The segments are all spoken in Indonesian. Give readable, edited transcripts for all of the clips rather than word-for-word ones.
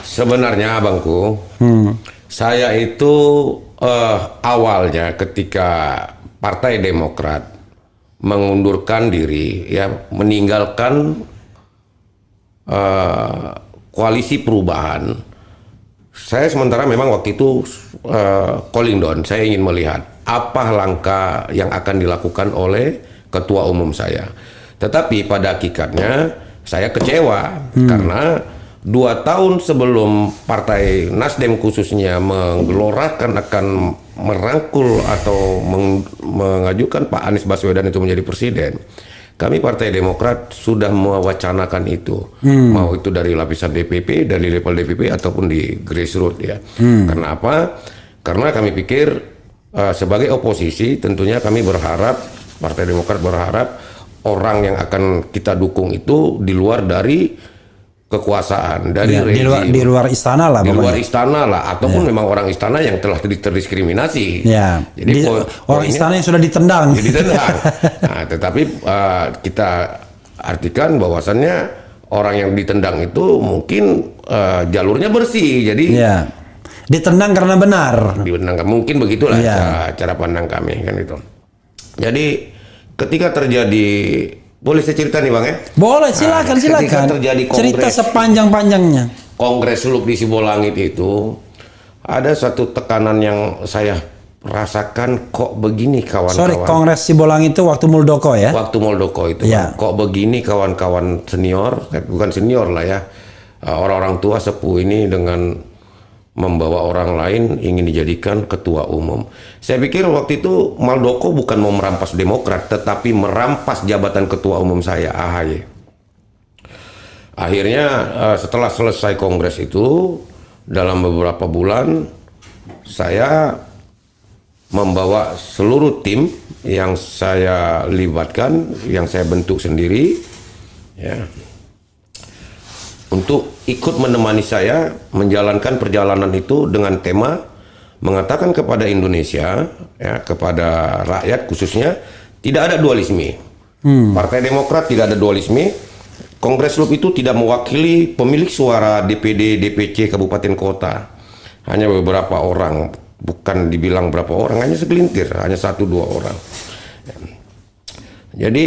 Sebenarnya abangku, saya itu awalnya ketika Partai Demokrat mengundurkan diri, ya meninggalkan koalisi perubahan, saya sementara memang waktu itu calling down, saya ingin melihat apa langkah yang akan dilakukan oleh ketua umum saya. Tetapi pada hakikatnya saya kecewa karena 2 tahun sebelum Partai Nasdem khususnya menggelorakan akan merangkul atau mengajukan Pak Anies Baswedan itu menjadi presiden, kami Partai Demokrat sudah mewacanakan itu, mau itu dari lapisan DPP, dari level DPP ataupun di grassroots ya. Karena apa? Karena kami pikir sebagai oposisi tentunya kami berharap, Partai Demokrat berharap orang yang akan kita dukung itu di luar dari kekuasaan, dari ya, rejim, di luar istana lah, di pokoknya. luar istana lah, ataupun memang orang istana yang telah terdiskriminasi. Ya, jadi orang istana yang sudah ditendang. Ditendang. Nah, tetapi kita artikan bahwasannya orang yang ditendang itu mungkin jalurnya bersih, jadi ditendang karena benar. Ditendang, mungkin begitulah cara pandang kami kan itu. Jadi ketika terjadi, boleh saya cerita nih Bang ya? Boleh, silakan. Terjadi cerita sepanjang-panjangnya. Kongres Lup di Sibolangit itu ada satu tekanan yang saya rasakan, kok begini kawan-kawan. Sorry, Kongres Sibolangit itu waktu Muldoko ya? Waktu Muldoko itu, kok begini kawan-kawan senior, bukan senior lah ya, orang-orang tua sepuh ini dengan membawa orang lain ingin dijadikan ketua umum. Saya pikir waktu itu Muldoko bukan mau merampas Demokrat, tetapi merampas jabatan ketua umum saya, AHY. Akhirnya setelah selesai kongres itu, dalam beberapa bulan saya membawa seluruh tim yang saya libatkan, yang saya bentuk sendiri, ya, untuk ikut menemani saya menjalankan perjalanan itu dengan tema mengatakan kepada Indonesia, ya, kepada rakyat khususnya, tidak ada dualisme. Partai Demokrat tidak ada dualisme. Kongres Lup itu tidak mewakili pemilik suara DPD, DPC, kabupaten kota. Hanya beberapa orang, bukan dibilang berapa orang, hanya segelintir, hanya 1-2 orang. Jadi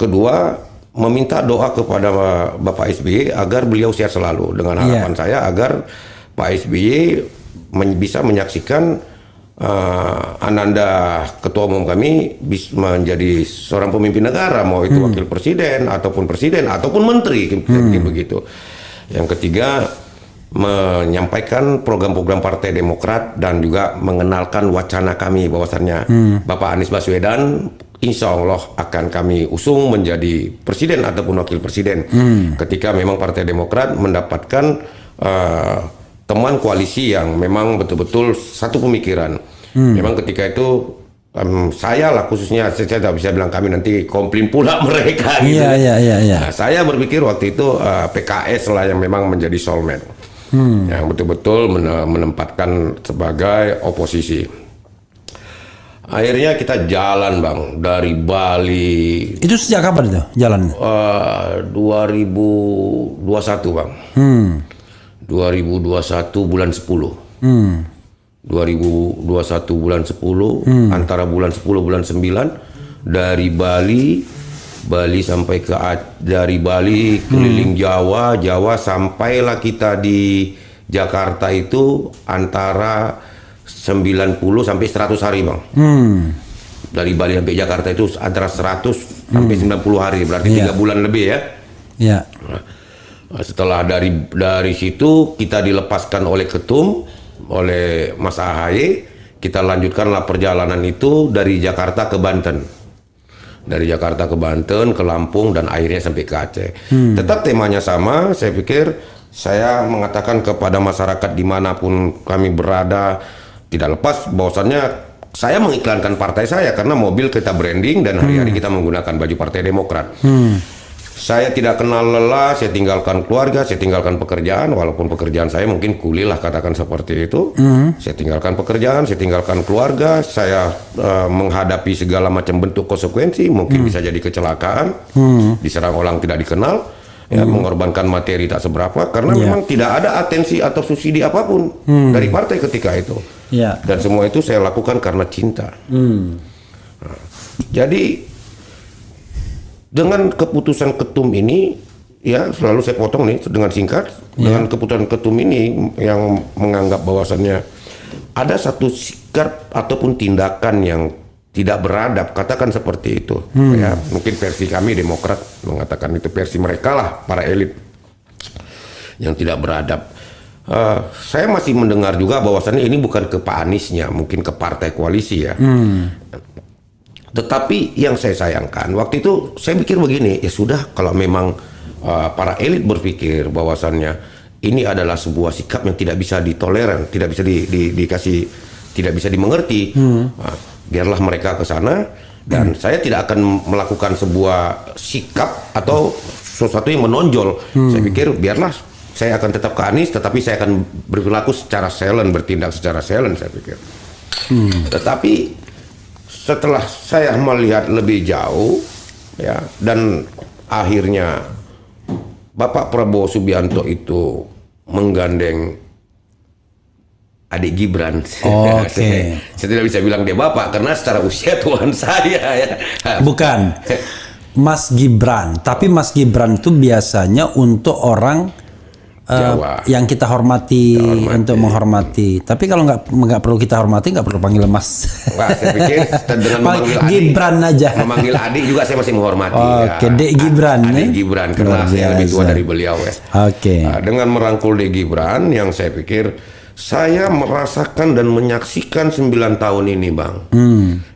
kedua, meminta doa kepada Bapak SBY agar beliau sehat selalu, dengan harapan saya agar Pak SBY bisa menyaksikan Ananda ketua umum kami bisa menjadi seorang pemimpin negara, mau itu wakil presiden ataupun menteri, begitu. Yang ketiga, menyampaikan program-program Partai Demokrat dan juga mengenalkan wacana kami bahwasannya Bapak Anies Baswedan insya Allah akan kami usung menjadi presiden ataupun wakil presiden ketika memang Partai Demokrat mendapatkan teman koalisi yang memang betul-betul satu pemikiran. Memang ketika itu saya lah khususnya, saya tidak bisa bilang kami, nanti komplain pula mereka gitu. Nah, saya berpikir waktu itu PKS lah yang memang menjadi soulmate, yang betul-betul menempatkan sebagai oposisi. Akhirnya kita jalan Bang dari Bali. Itu sejak kapan itu jalan? 2021 Bang. 2021 bulan 10. 2021 bulan 10, antara bulan 10 bulan 9 dari Bali sampai ke dari Bali keliling Jawa sampailah kita di Jakarta itu antara 90 sampai 100 hari Bang. Dari Bali sampai Jakarta itu antara 100 sampai 90 hari, berarti 3 bulan lebih ya. Nah, setelah dari situ kita dilepaskan oleh ketum, oleh Mas AHY, kita lanjutkanlah perjalanan itu dari Jakarta ke Banten. Dari Jakarta ke Banten, ke Lampung, dan akhirnya sampai ke Aceh. Tetap temanya sama, saya pikir saya mengatakan kepada masyarakat dimanapun kami berada, tidak lepas bahwasannya saya mengiklankan partai saya karena mobil kita branding dan hari-hari kita menggunakan baju Partai Demokrat. Saya tidak kenal lelah, saya tinggalkan keluarga, saya tinggalkan pekerjaan, walaupun pekerjaan saya mungkin kuli lah katakan seperti itu. Saya tinggalkan pekerjaan, saya tinggalkan keluarga, saya menghadapi segala macam bentuk konsekuensi, mungkin bisa jadi kecelakaan, diserang orang tidak dikenal. ya, mengorbankan materi tak seberapa karena memang tidak ada atensi atau subsidi apapun dari partai ketika itu. Dan semua itu saya lakukan karena cinta. Nah, jadi dengan keputusan ketum ini, ya selalu saya potong nih dengan singkat, dengan keputusan ketum ini yang menganggap bahwasannya ada satu sikap ataupun tindakan yang tidak beradab, katakan seperti itu. Ya, mungkin versi kami Demokrat mengatakan itu, versi mereka lah para elit yang tidak beradab. Saya masih mendengar juga bahwasannya ini bukan ke Pak Aniesnya, mungkin ke partai koalisi ya. Tetapi yang saya sayangkan waktu itu saya pikir begini, ya sudah kalau memang para elit berpikir bahwasannya ini adalah sebuah sikap yang tidak bisa ditoleran, tidak bisa dikasih, tidak bisa dimengerti. Biarlah mereka ke sana dan saya tidak akan melakukan sebuah sikap atau sesuatu yang menonjol. Saya pikir biarlah saya akan tetap ke Anies, tetapi saya akan berperilaku secara silent, bertindak secara silent, saya pikir. Tetapi setelah saya melihat lebih jauh, ya, dan akhirnya Bapak Prabowo Subianto itu menggandeng adik Gibran. Saya tidak bisa bilang dia bapak karena secara usia tuan saya ya. Bukan Mas Gibran, tapi Mas Gibran itu biasanya untuk orang yang kita hormati, untuk menghormati. Tapi kalau nggak perlu kita hormati, nggak perlu panggil Mas. Wah, saya pikir dengan memanggil Gibran adik, aja. memanggil adik juga saya masih menghormati. Oke, Dek Gibran. Adik Gibran karena saya lebih tua dari beliau ya. Dengan merangkul Dek Gibran, yang saya pikir saya merasakan dan menyaksikan 9 tahun ini, Bang.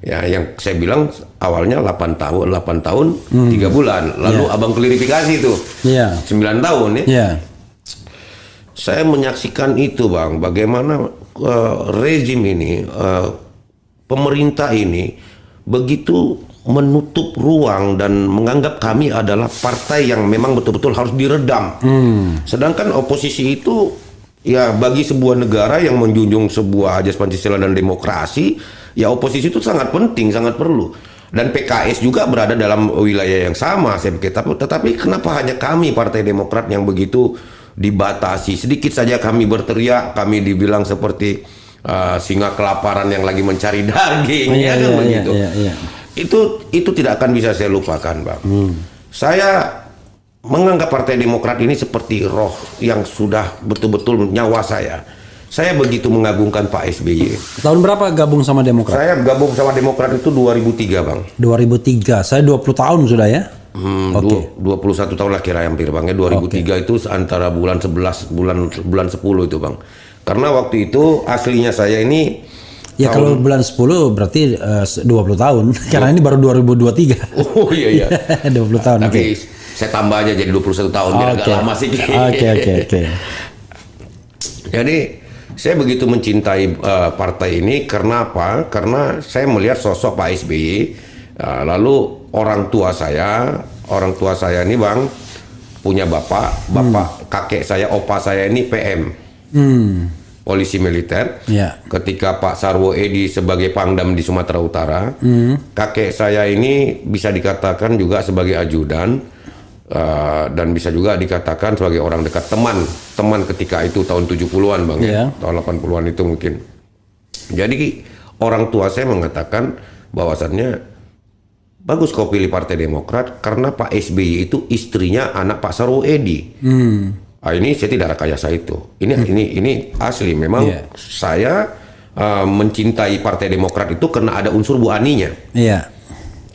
Ya, yang saya bilang awalnya 8 tahun 3 bulan. Lalu Abang klarifikasi itu. 9 tahun ya. Saya menyaksikan itu, Bang, bagaimana rezim ini, pemerintah ini begitu menutup ruang dan menganggap kami adalah partai yang memang betul-betul harus diredam. Sedangkan oposisi itu, ya, bagi sebuah negara yang menjunjung sebuah ajas Pancasila dan demokrasi, ya oposisi itu sangat penting, sangat perlu. Dan PKS juga berada dalam wilayah yang sama, saya pikir. Tetapi kenapa hanya kami Partai Demokrat yang begitu dibatasi? Sedikit saja kami berteriak, kami dibilang seperti singa kelaparan yang lagi mencari daging, begitu. Itu tidak akan bisa saya lupakan, Bang. Saya menganggap Partai Demokrat ini seperti roh yang sudah betul-betul nyawa saya. Saya begitu mengagungkan Pak SBY. Tahun berapa gabung sama Demokrat? Saya gabung sama Demokrat itu 2003, Bang. 2003. Saya 20 tahun sudah ya. 21 tahun lah kira hampir, Bang. 2003 itu antara bulan 11 bulan 10 itu, Bang. Karena waktu itu aslinya saya ini kalau bulan 10 berarti 20 tahun. Karena ini baru 2023. Oh iya. 20 tahun. Tapi saya tambah aja jadi 21 tahun biar agak lama sih. Oke. Jadi saya begitu mencintai partai ini karena apa? Karena saya melihat sosok Pak SBY. Lalu orang tua saya ini, Bang, punya bapak kakek saya, opa saya ini PM. Polisi militer. Ketika Pak Sarwo Edi sebagai Pangdam di Sumatera Utara, kakek saya ini bisa dikatakan juga sebagai ajudan, dan bisa juga dikatakan sebagai orang dekat, teman ketika itu tahun 70-an, Bang, tahun 80-an itu mungkin. Jadi orang tua saya mengatakan bahwasannya bagus kau pilih Partai Demokrat karena Pak SBY itu istrinya anak Pak Sarwo Edi. Ini saya tidak rekayasa itu. Ini asli. Memang saya mencintai Partai Demokrat itu karena ada unsur Bu Aninya.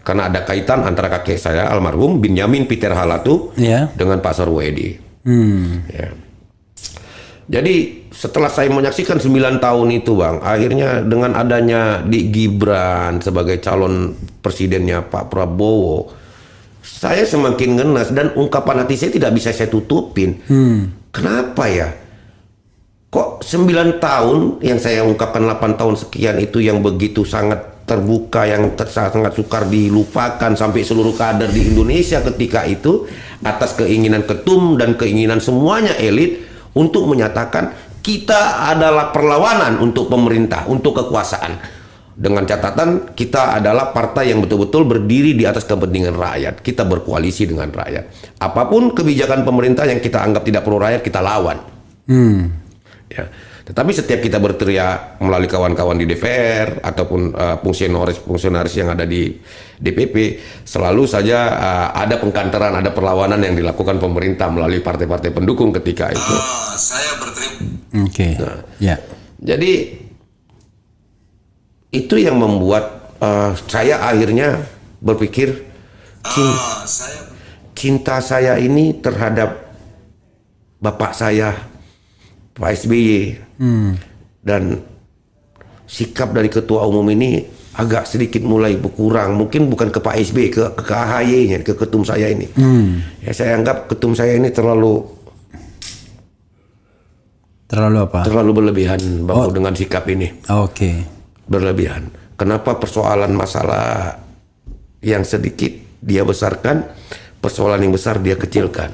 Karena ada kaitan antara kakek saya almarhum Binyamin Peter Halatu dengan Pak Sarwo Edi. Jadi setelah saya menyaksikan 9 tahun itu, Bang, akhirnya dengan adanya Dik Gibran sebagai calon presidennya Pak Prabowo, saya semakin ngenes dan ungkapan hati saya tidak bisa saya tutupin. Kenapa ya? Kok 9 tahun yang saya ungkapkan 8 tahun sekian itu yang begitu sangat terbuka, yang sangat sukar dilupakan sampai seluruh kader di Indonesia ketika itu atas keinginan ketum dan keinginan semuanya elit untuk menyatakan kita adalah perlawanan untuk pemerintah, untuk kekuasaan. Dengan catatan kita adalah partai yang betul-betul berdiri di atas kepentingan rakyat. Kita berkoalisi dengan rakyat. Apapun kebijakan pemerintah yang kita anggap tidak pro rakyat, kita lawan. Ya. Tetapi setiap kita berteriak melalui kawan-kawan di DPR ataupun fungsionaris yang ada di DPP, selalu saja ada pengkanteran, ada perlawanan yang dilakukan pemerintah melalui partai-partai pendukung ketika itu. Saya berterima. Oke. Nah, Ya. jadi itu yang membuat saya akhirnya berpikir cinta saya ini terhadap bapak saya Pak SBY dan sikap dari ketua umum ini agak sedikit mulai berkurang. Mungkin bukan ke Pak SBY, ke AHY-nya, ke ketum saya ini. Ya, saya anggap ketum saya ini terlalu apa? terlalu berlebihan dengan sikap ini. Oke. Berlebihan. Kenapa persoalan masalah yang sedikit dia besarkan, persoalan yang besar dia kecilkan?